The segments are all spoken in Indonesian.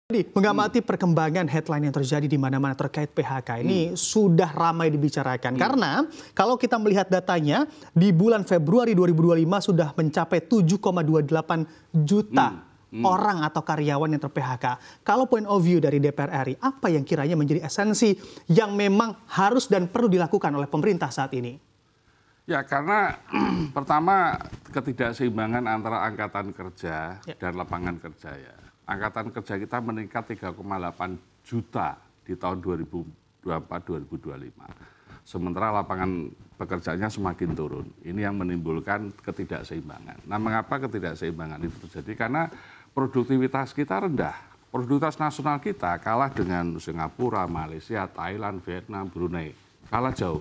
Jadi, mengamati perkembangan headline yang terjadi di mana-mana terkait PHK ini sudah ramai dibicarakan. Karena kalau kita melihat datanya, di bulan Februari 2025 sudah mencapai 7,28 juta orang atau karyawan yang ter-PHK. Kalau point of view dari DPR RI, apa yang kiranya menjadi esensi yang memang harus dan perlu dilakukan oleh pemerintah saat ini? Ya, karena pertama ketidakseimbangan antara angkatan kerja dan lapangan kerja ya. Angkatan kerja kita meningkat 3,8 juta di tahun 2024-2025. Sementara lapangan pekerjaannya semakin turun. Ini yang menimbulkan ketidakseimbangan. Nah, mengapa ketidakseimbangan itu terjadi? Karena produktivitas kita rendah. Produktivitas nasional kita kalah dengan Singapura, Malaysia, Thailand, Vietnam, Brunei. Kalah jauh.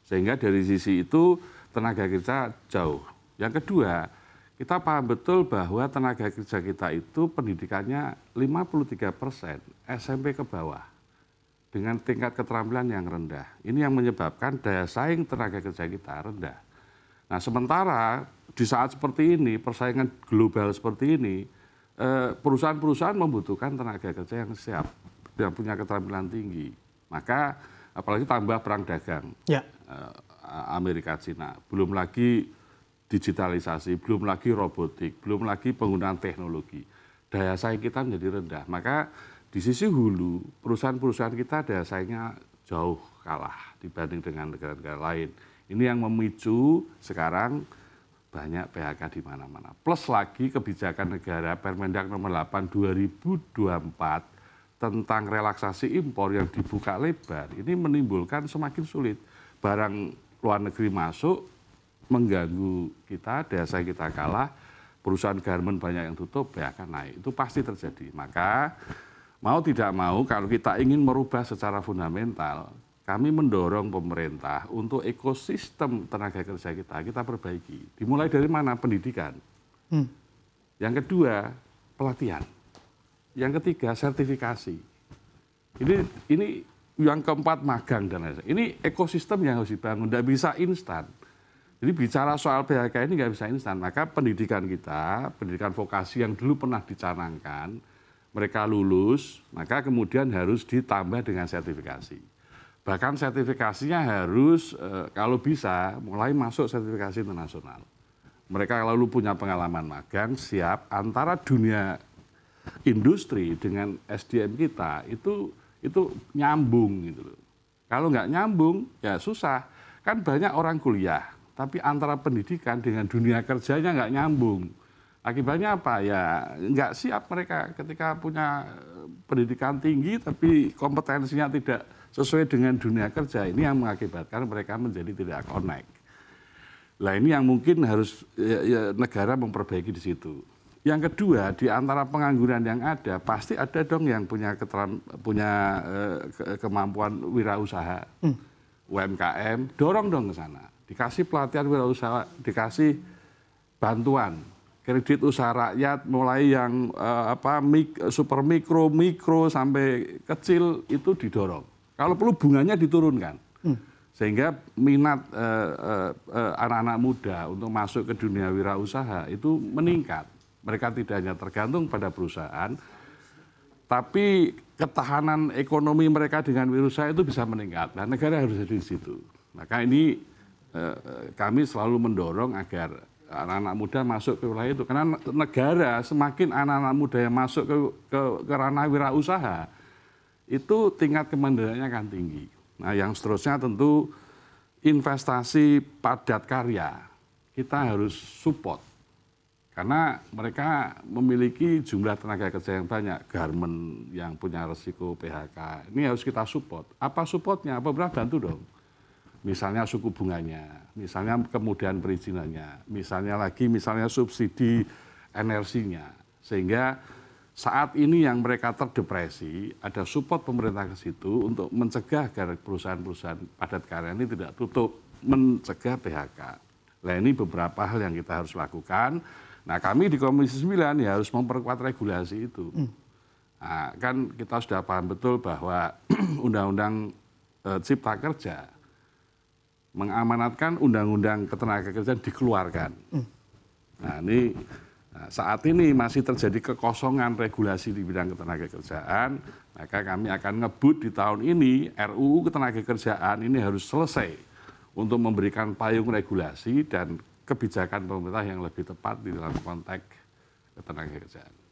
Sehingga dari sisi itu tenaga kerja jauh. Yang kedua, kita paham betul bahwa tenaga kerja kita itu pendidikannya 53% SMP ke bawah dengan tingkat keterampilan yang rendah. Ini yang menyebabkan daya saing tenaga kerja kita rendah. Nah, sementara di saat seperti ini, persaingan global seperti ini, perusahaan-perusahaan membutuhkan tenaga kerja yang siap, yang punya keterampilan tinggi. Maka apalagi tambah perang dagang Amerika Cina, belum lagi digitalisasi, belum lagi robotik, belum lagi penggunaan teknologi. Daya saing kita menjadi rendah. Maka di sisi hulu, perusahaan-perusahaan kita daya saingnya jauh kalah dibanding dengan negara-negara lain. Ini yang memicu sekarang banyak PHK di mana-mana. Plus lagi kebijakan negara Permendag nomor 8 2024 tentang relaksasi impor yang dibuka lebar, ini menimbulkan semakin sulit. Barang luar negeri masuk, mengganggu kita, daya saing kita kalah, perusahaan garmen banyak yang tutup, PHK naik. Itu pasti terjadi. Maka mau tidak mau kalau kita ingin merubah secara fundamental, kami mendorong pemerintah untuk ekosistem tenaga kerja kita perbaiki. Dimulai dari mana? Pendidikan. Yang kedua, pelatihan. Yang ketiga, sertifikasi. Ini yang keempat, magang dan lain-lain. Ini ekosistem yang harus dibangun, tidak bisa instan. Jadi bicara soal PHK ini nggak bisa instan. Maka pendidikan kita, pendidikan vokasi yang dulu pernah dicanangkan, mereka lulus, maka kemudian harus ditambah dengan sertifikasi. Bahkan sertifikasinya harus kalau bisa mulai masuk sertifikasi internasional. Mereka lalu punya pengalaman magang, siap antara dunia industri dengan SDM kita itu nyambung gitu loh. Kalau nggak nyambung ya susah. Kan banyak orang kuliah, tapi antara pendidikan dengan dunia kerjanya nggak nyambung. Akibatnya apa? Ya nggak siap mereka ketika punya pendidikan tinggi tapi kompetensinya tidak sesuai dengan dunia kerja. Ini yang mengakibatkan mereka menjadi tidak connect. Nah, ini yang mungkin harus negara memperbaiki di situ. Yang kedua, di antara pengangguran yang ada, pasti ada dong yang punya kemampuan wirausaha, UMKM, dorong dong ke sana. Dikasih pelatihan wirausaha, dikasih bantuan, kredit usaha rakyat, mulai yang super mikro sampai kecil itu didorong. Kalau perlu bunganya diturunkan, sehingga minat anak-anak muda untuk masuk ke dunia wirausaha itu meningkat. Mereka tidak hanya tergantung pada perusahaan, tapi ketahanan ekonomi mereka dengan wirausaha itu bisa meningkat. Nah, negara harus ada di situ. Maka ini kami selalu mendorong agar anak-anak muda masuk ke wilayah itu. Karena negara semakin anak-anak muda yang masuk ke ranah wirausaha, itu tingkat kemandiriannya akan tinggi. Nah, yang seterusnya tentu investasi padat karya. Kita harus support. Karena mereka memiliki jumlah tenaga kerja yang banyak. Garmen yang punya resiko PHK. Ini harus kita support. Apa supportnya? Pemerintah bantu dong. Misalnya suku bunganya, misalnya kemudian perizinannya, misalnya subsidi energinya. Sehingga saat ini yang mereka terdepresi, ada support pemerintah ke situ untuk mencegah agar perusahaan-perusahaan padat karya ini tidak tutup, mencegah PHK. Nah, ini beberapa hal yang kita harus lakukan. Nah, kami di Komisi 9 ya harus memperkuat regulasi itu. Nah, kan kita sudah paham betul bahwa Undang-Undang Cipta Kerja mengamanatkan undang-undang ketenagakerjaan dikeluarkan. Nah, ini Nah, saat ini masih terjadi kekosongan regulasi di bidang ketenagakerjaan, maka kami akan ngebut di tahun ini RUU Ketenagakerjaan ini harus selesai untuk memberikan payung regulasi dan kebijakan pemerintah yang lebih tepat di dalam konteks ketenagakerjaan.